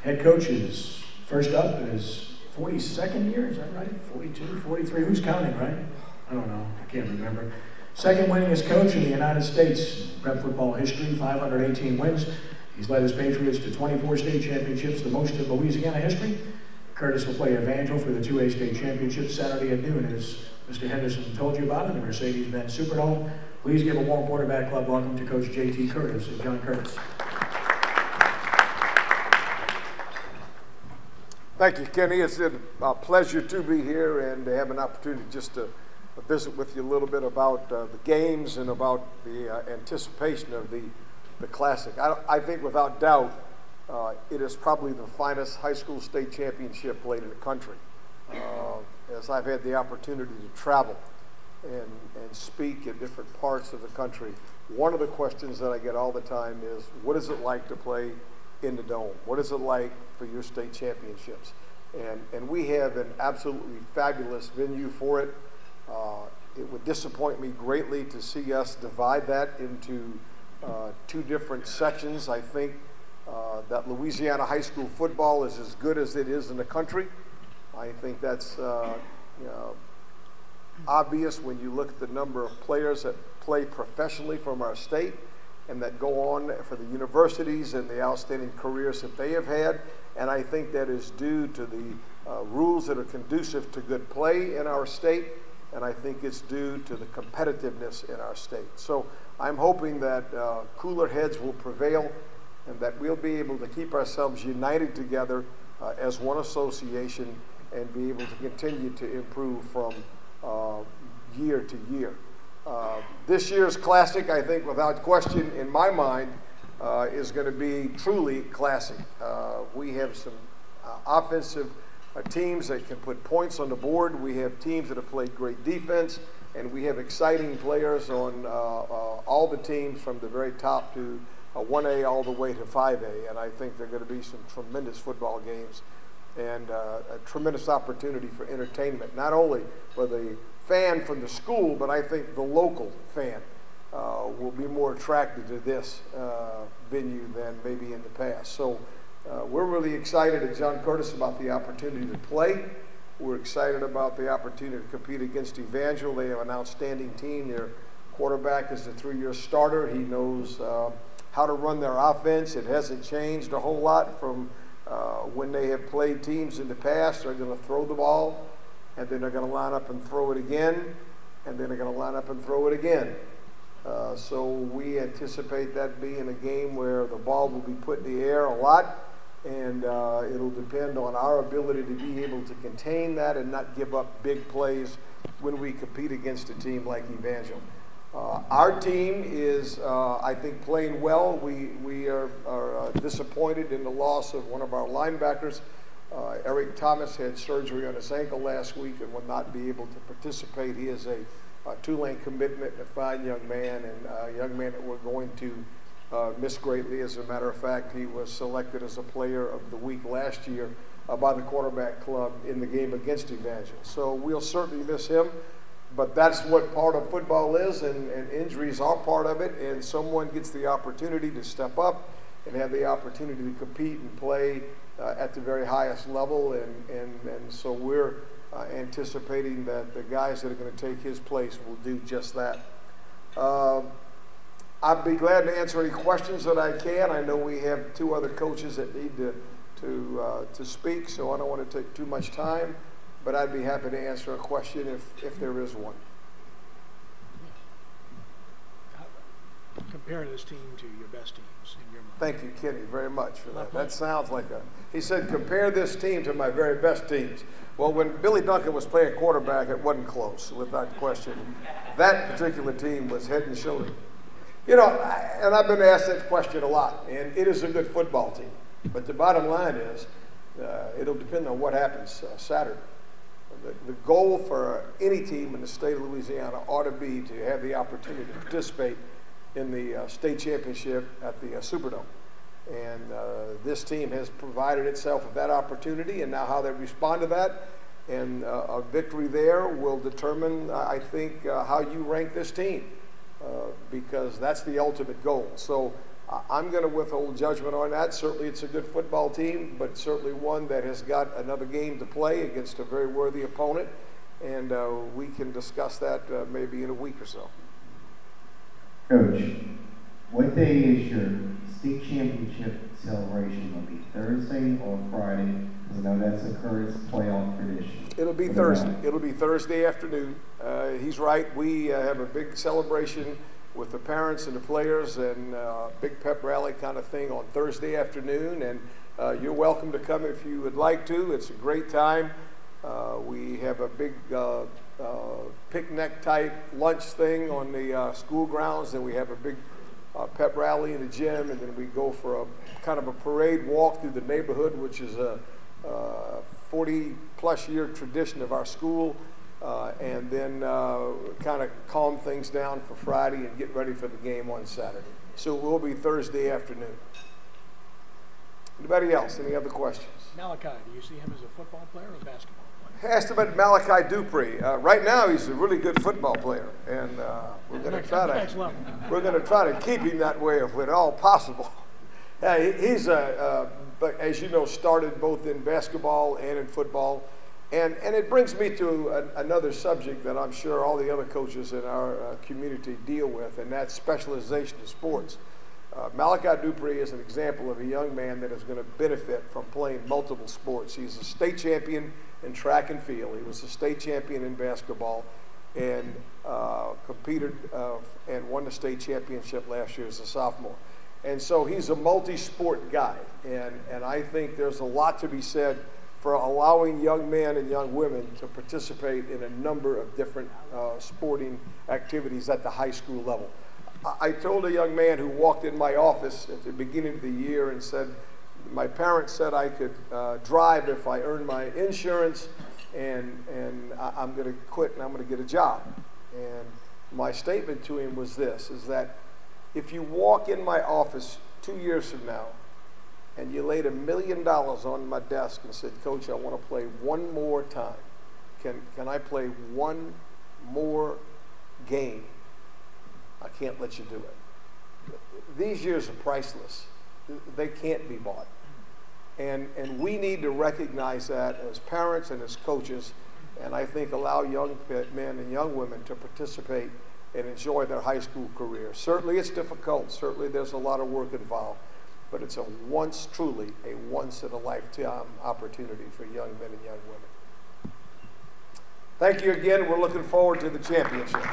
head coaches. First up is 42nd year, is that right? 42, 43, who's counting, right? I don't know, I can't remember. Second winningest coach in the United States prep football history, 518 wins. He's led his Patriots to 24 state championships, the most in Louisiana history. Curtis will play Evangel for the 2A state championship Saturday at noon, as Mr. Henderson told you about in the Mercedes-Benz Superdome. Please give a warm quarterback club welcome to Coach J.T. Curtis and John Curtis. Thank you, Kenny. It's a pleasure to be here and to have an opportunity just to visit with you a little bit about the games and about the anticipation of the Classic. I think without doubt it is probably the finest high school state championship played in the country. As I've had the opportunity to travel and speak in different parts of the country, one of the questions that I get all the time is, what is it like to play in the Dome? What is it like for your state championships? And we have an absolutely fabulous venue for it. It would disappoint me greatly to see us divide that into two different sections. I think that Louisiana high school football is as good as it is in the country. I think that's obvious when you look at the number of players that play professionally from our state and that go on for the universities and the outstanding careers that they have had. And I think that is due to the rules that are conducive to good play in our state, and I think it's due to the competitiveness in our state. So I'm hoping that cooler heads will prevail and that we'll be able to keep ourselves united together as one association and be able to continue to improve from year to year. This year's Classic, I think without question in my mind, is going to be truly classic. We have some offensive teams that can put points on the board. We have teams that have played great defense, and we have exciting players on all the teams from the very top to 1A all the way to 5A, and I think there are going to be some tremendous football games and a tremendous opportunity for entertainment, not only for the fan from the school, but I think the local fan will be more attracted to this venue than maybe in the past. So we're really excited at John Curtis about the opportunity to play. We're excited about the opportunity to compete against Evangel. They have an outstanding team. Their quarterback is a 3-year starter. He knows how to run their offense. It hasn't changed a whole lot from when they have played teams in the past. They're going to throw the ball, and then they're going to line up and throw it again, and then they're going to line up and throw it again. So we anticipate that being a game where the ball will be put in the air a lot, and it'll depend on our ability to be able to contain that and not give up big plays when we compete against a team like Evangel. Our team is, I think, playing well. We are disappointed in the loss of one of our linebackers. Eric Thomas had surgery on his ankle last week and will not be able to participate. He is a Tulane commitment, a fine young man, and a young man that we're going to miss greatly. As a matter of fact, he was selected as a player of the week last year by the quarterback club in the game against Evangel. So we'll certainly miss him, but that's what part of football is, and injuries are part of it, and someone gets the opportunity to step up and have the opportunity to compete and play at the very highest level, and so we're anticipating that the guys that are going to take his place will do just that. I'd be glad to answer any questions that I can. I know we have 2 other coaches that need to speak, so I don't want to take too much time, but I'd be happy to answer a question if there is one. Compare this team to your best teams in your mind. Thank you, Kenny, very much for that. That sounds like he said, compare this team to my very best teams. Well, when Billy Duncan was playing quarterback, it wasn't close, without question. That particular team was head and shoulder. You know, and I've been asked that question a lot, and it is a good football team. But the bottom line is, it'll depend on what happens Saturday. The goal for any team in the state of Louisiana ought to be to have the opportunity to participate in the state championship at the Superdome. And this team has provided itself with that opportunity, and now how they respond to that and a victory there will determine, I think, how you rank this team because that's the ultimate goal. So I'm going to withhold judgment on that. Certainly it's a good football team, but certainly one that has got another game to play against a very worthy opponent. And we can discuss that maybe in a week or so. Coach, what day is your state championship celebration going to be? Thursday or Friday? Because I know that's a Curtis playoff tradition. It'll be Thursday. It'll be Thursday afternoon. He's right. We have a big celebration with the parents and the players and big pep rally kind of thing on Thursday afternoon. And you're welcome to come if you would like to. It's a great time. We have a big picnic type lunch thing on the school grounds, and we have a big pep rally in the gym, and then we go for a kind of a parade walk through the neighborhood, which is a 40-plus year tradition of our school, and then kind of calm things down for Friday and get ready for the game on Saturday. So it will be Thursday afternoon. Anybody else? Any other questions? Malachi, do you see him as a football player or a basketball player? Asked about Malachi Dupree. Right now, he's a really good football player, and we're going to try to keep him that way if at all possible. He's but as you know, started both in basketball and in football, and it brings me to another subject that I'm sure all the other coaches in our community deal with, and that's specialization in sports. Malachi Dupree is an example of a young man that is going to benefit from playing multiple sports. He's a state champion in track and field. He was a state champion in basketball and competed and won the state championship last year as a sophomore. And so he's a multi-sport guy. And I think there's a lot to be said for allowing young men and young women to participate in a number of different sporting activities at the high school level. I told a young man who walked in my office at the beginning of the year and said, my parents said I could drive if I earned my insurance, and I'm going to quit and I'm going to get a job. And my statement to him was this, is that if you walk in my office 2 years from now and you laid $1 million on my desk and said, Coach, I want to play one more time. Can I play one more game? I can't let you do it. These years are priceless. They can't be bought. And we need to recognize that as parents and as coaches, and I think allow young men and young women to participate and enjoy their high school career. Certainly it's difficult. Certainly there's a lot of work involved. But it's truly a once-in-a-lifetime opportunity for young men and young women. Thank you again. We're looking forward to the championship.